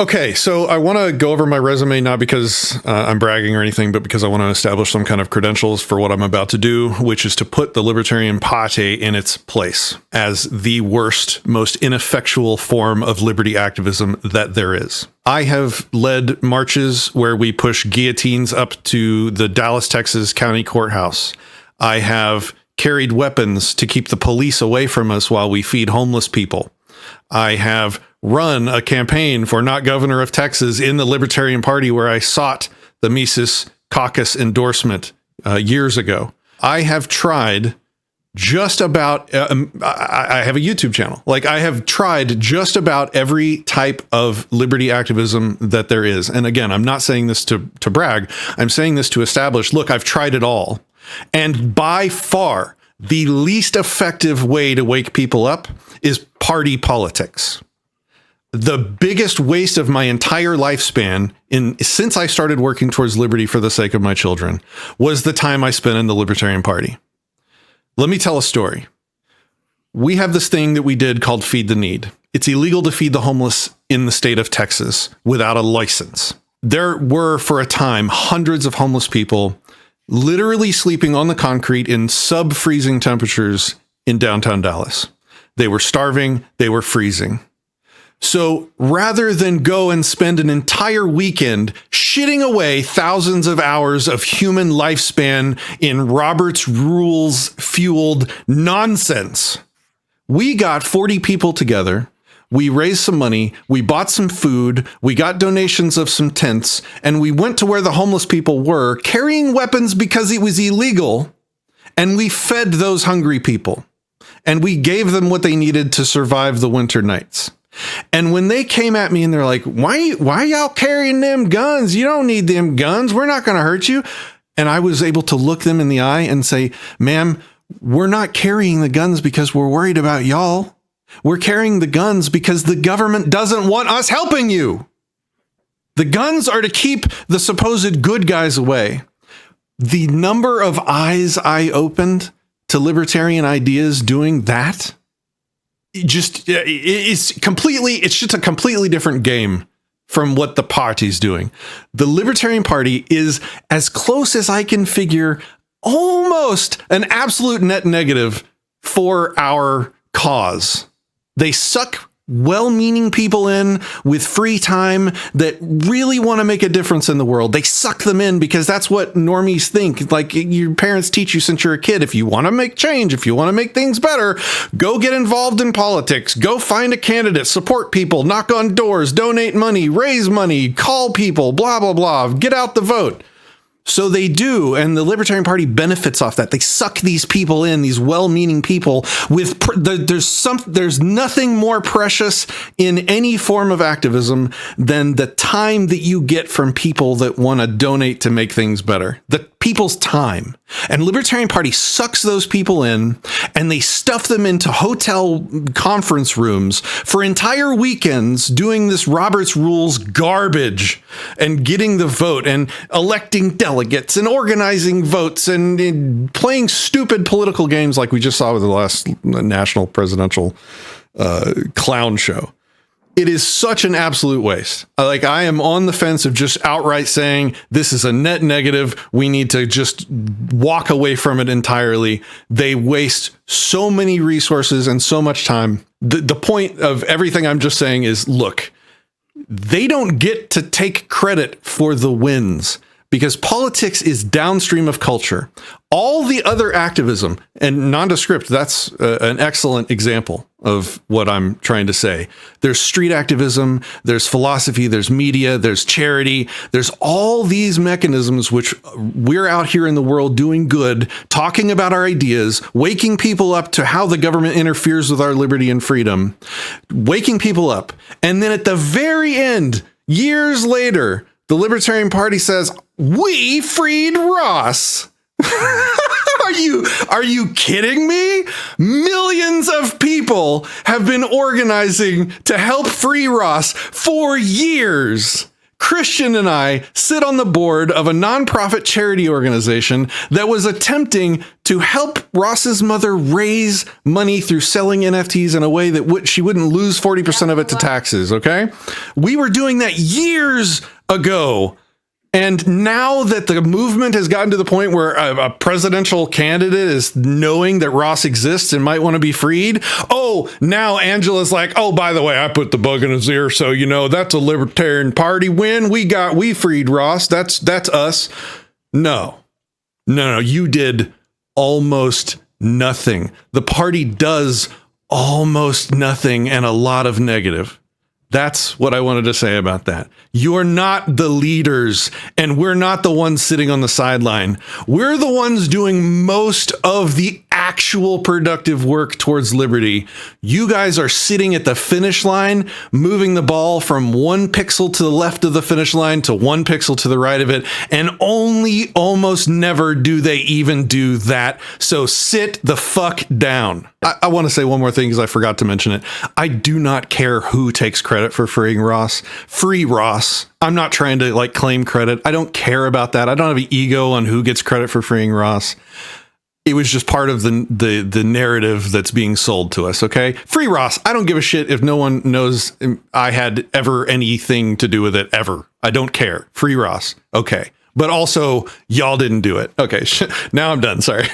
Okay, so I want to go over my resume, not because I'm bragging or anything, but because I want to establish some kind of credentials for what I'm about to do, which is to put the libertarian Pahtay in its place as the worst, most ineffectual form of liberty activism that there is. I have led marches where we push guillotines up to the Dallas, Texas County Courthouse. I have carried weapons to keep the police away from us while we feed homeless people. I have run a campaign for not governor of Texas in the Libertarian Party where I sought the Mises Caucus endorsement years ago. I have tried just about, I have a YouTube channel. Like, I have tried just about every type of liberty activism that there is. And again, I'm not saying this to brag. I'm saying this to establish, look, I've tried it all. And by far, the least effective way to wake people up is party politics. The biggest waste of my entire lifespan since I started working towards liberty for the sake of my children was the time I spent in the Libertarian Party. Let me tell a story. We have this thing that we did called Feed the Need. It's illegal to feed the homeless in the state of Texas without a license. There were, for a time, hundreds of homeless people literally sleeping on the concrete in sub-freezing temperatures in downtown Dallas. They were starving, they were freezing. So rather than go and spend an entire weekend shitting away thousands of hours of human lifespan in Robert's Rules fueled nonsense, we got 40 people together. We raised some money. We bought some food. We got donations of some tents, and we went to where the homeless people were carrying weapons because it was illegal. And we fed those hungry people, and we gave them what they needed to survive the winter nights. And when they came at me and they're like, why y'all carrying them guns? You don't need them guns. We're not going to hurt you. And I was able to look them in the eye and say, ma'am, we're not carrying the guns because we're worried about y'all. We're carrying the guns because the government doesn't want us helping you. The guns are to keep the supposed good guys away. The number of eyes I opened to libertarian ideas doing that, it's just a completely different game from what the party's doing. The Libertarian Party is, as close as I can figure, almost an absolute net negative for our cause. They suck well-meaning people in with free time that really want to make a difference in the world. They suck them in because that's what normies think. Like your parents teach you since you're a kid. If you want to make change, if you want to make things better, go get involved in politics, go find a candidate, support people, knock on doors, donate money, raise money, call people, blah, blah, blah, get out the vote. So they do, and the Libertarian Party benefits off that. They suck these people in, these well-meaning people. There's nothing more precious in any form of activism than the time that you get from people that want to donate to make things better. The people's time. And Libertarian Party sucks those people in, and they stuff them into hotel conference rooms for entire weekends doing this Robert's Rules garbage and getting the vote and electing delegates and organizing votes and playing stupid political games like we just saw with the last national presidential clown show. It is such an absolute waste. Like, I am on the fence of just outright saying this is a net negative. We need to just walk away from it entirely. They waste so many resources and so much time. The point of everything I'm just saying is, look, they don't get to take credit for the wins because politics is downstream of culture. All the other activism and nondescript, that's an excellent example of what I'm trying to say. There's street activism, there's philosophy, there's media, there's charity, there's all these mechanisms which we're out here in the world doing good, talking about our ideas, waking people up to how the government interferes with our liberty and freedom, waking people up. And then at the very end, years later, the Libertarian Party says, we freed Ross. Are you kidding me? Millions of people have been organizing to help free Ross for years. Christian and I sit on the board of a nonprofit charity organization that was attempting to help Ross's mother raise money through selling NFTs in a way that she wouldn't lose 40% of it to taxes, okay? We were doing that years ago. And now that the movement has gotten to the point where a presidential candidate is knowing that Ross exists and might want to be freed, now Angela's like, oh, by the way, I put the bug in his ear, so that's a Libertarian Party win. We freed Ross. That's us. No, you did almost nothing. The party does almost nothing and a lot of negative. That's what I wanted to say about that. You're not the leaders, and we're not the ones sitting on the sideline. We're the ones doing most of the actual productive work towards liberty. You guys are sitting at the finish line, moving the ball from 1 pixel to the left of the finish line to 1 pixel to the right of it, and only almost never do they even do that. So sit the fuck down. I want to say one more thing because I forgot to mention it. I do not care who takes credit for freeing Ross. Free Ross. I'm not trying to claim credit. I don't care about that. I don't have an ego on who gets credit for freeing Ross. It was just part of the narrative that's being sold to us, okay? Free Ross. I don't give a shit if no one knows I had ever anything to do with it, ever. I don't care. Free Ross. Okay. But also, y'all didn't do it. Okay. Now I'm done. Sorry.